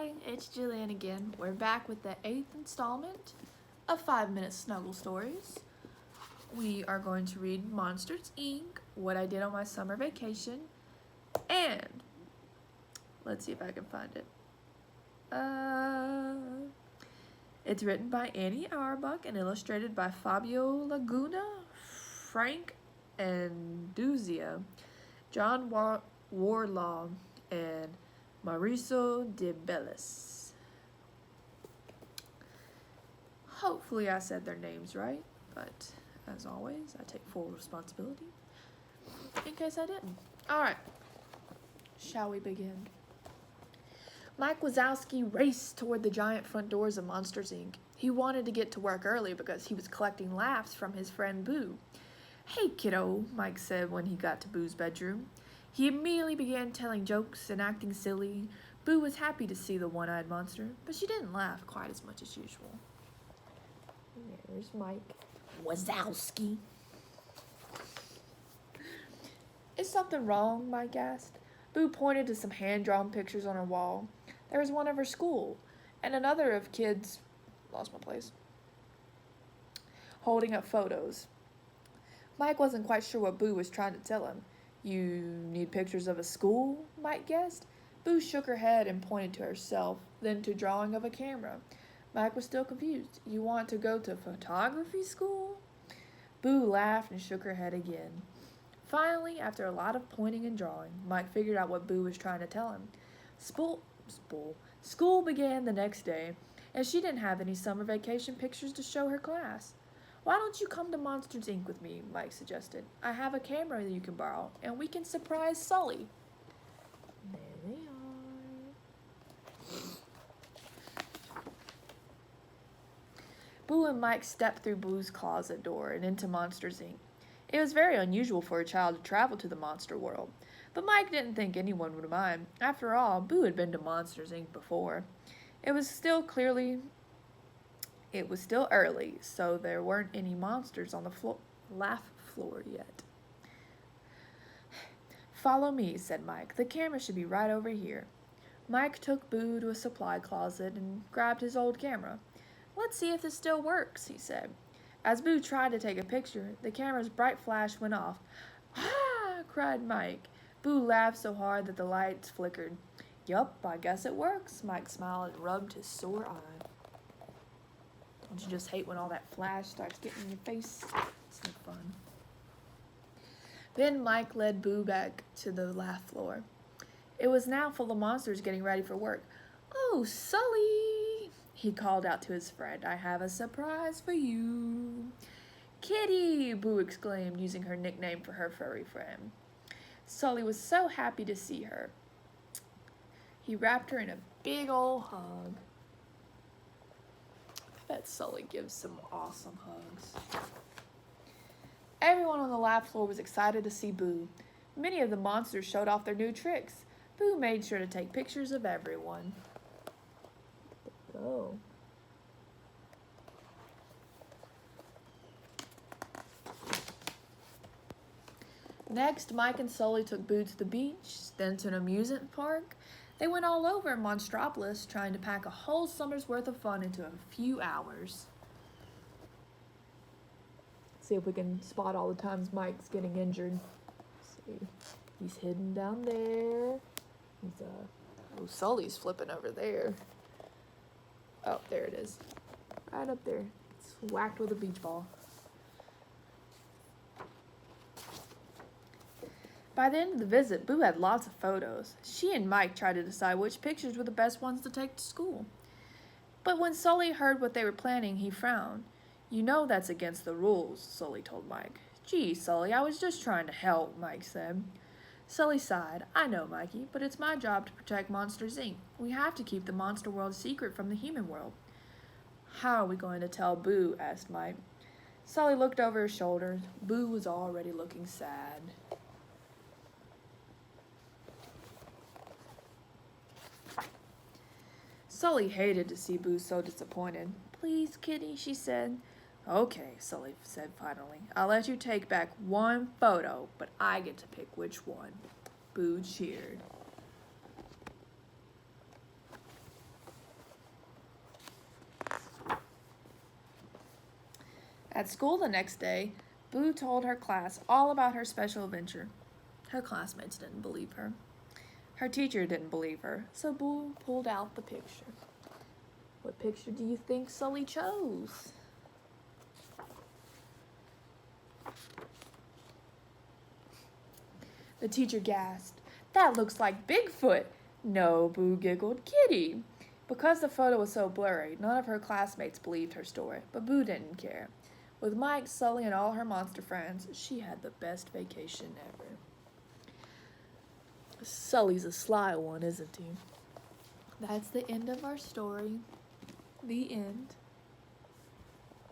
Hi, it's Jillian again. We're back with the 8th installment of 5-Minute Snuggle Stories. We are going to read Monsters, Inc., What I Did on My Summer Vacation, and let's see if I can find it. It's written by Annie Auerbach and illustrated by Fabio Laguna, Frank Anduzia, John Warlaw, and Mauricio de Bellis. Hopefully I said their names right, but as always, I take full responsibility in case I didn't. Alright, shall we begin? Mike Wazowski raced toward the giant front doors of Monsters, Inc. He wanted to get to work early because he was collecting laughs from his friend Boo. "Hey, kiddo," Mike said when he got to Boo's bedroom. He immediately began telling jokes and acting silly. Boo was happy to see the one-eyed monster, but she didn't laugh quite as much as usual. There's Mike Wazowski. "Is something wrong?" Mike asked. Boo pointed to some hand-drawn pictures on her wall. There was one of her school, and another of kids, lost my place, holding up photos. Mike wasn't quite sure what Boo was trying to tell him. "You need pictures of a school?" Mike guessed. Boo shook her head and pointed to herself, then to a drawing of a camera. Mike was still confused. "You want to go to photography school?" Boo laughed and shook her head again. Finally, after a lot of pointing and drawing, Mike figured out what Boo was trying to tell him. School began the next day, and she didn't have any summer vacation pictures to show her class. "Why don't you come to Monsters, Inc. with me?" Mike suggested. "I have a camera that you can borrow, and we can surprise Sully." There they are. Boo and Mike stepped through Boo's closet door and into Monsters, Inc. It was very unusual for a child to travel to the monster world, but Mike didn't think anyone would mind. After all, Boo had been to Monsters, Inc. before. It was still early, so there weren't any monsters on the laugh floor yet. "Follow me," said Mike. "The camera should be right over here." Mike took Boo to a supply closet and grabbed his old camera. "Let's see if this still works," he said. As Boo tried to take a picture, the camera's bright flash went off. "Ah!" cried Mike. Boo laughed so hard that the lights flickered. "Yup, I guess it works." Mike smiled and rubbed his sore eye. Don't you just hate when all that flash starts getting in your face? It's no fun. Then Mike led Boo back to the laugh floor. It was now full of monsters getting ready for work. "Oh, Sully!" he called out to his friend. "I have a surprise for you." "Kitty!" Boo exclaimed, using her nickname for her furry friend. Sully was so happy to see her. He wrapped her in a big old hug. I bet Sully gives some awesome hugs. Everyone on the laugh floor was excited to see Boo. Many of the monsters showed off their new tricks. Boo made sure to take pictures of everyone. Go. Next, Mike and Sully took Boo to the beach, then to an amusement park. They went all over Monstropolis, trying to pack a whole summer's worth of fun into a few hours. See if we can spot all the times Mike's getting injured. Let's see, he's hidden down there. Sully's flipping over there. Oh, there it is. Right up there. It's whacked with a beach ball. By the end of the visit, Boo had lots of photos. She and Mike tried to decide which pictures were the best ones to take to school. But when Sully heard what they were planning, he frowned. "You know that's against the rules," Sully told Mike. "Gee, Sully, I was just trying to help," Mike said. Sully sighed. "I know, Mikey, but it's my job to protect Monsters, Inc. We have to keep the monster world secret from the human world." "How are we going to tell Boo?" asked Mike. Sully looked over his shoulder. Boo was already looking sad. Sully hated to see Boo so disappointed. "Please, Kitty," she said. "Okay," Sully said finally. "I'll let you take back one photo, but I get to pick which one." Boo cheered. At school the next day, Boo told her class all about her special adventure. Her classmates didn't believe her. Her teacher didn't believe her, so Boo pulled out the picture. What picture do you think Sully chose? The teacher gasped. That looks like Bigfoot. No, Boo giggled. Kitty. Because the photo was so blurry, none of her classmates believed her story, but Boo didn't care. With Mike, Sully, and all her monster friends, she had the best vacation ever. Sully's a sly one, isn't he? That's the end of our story. The end.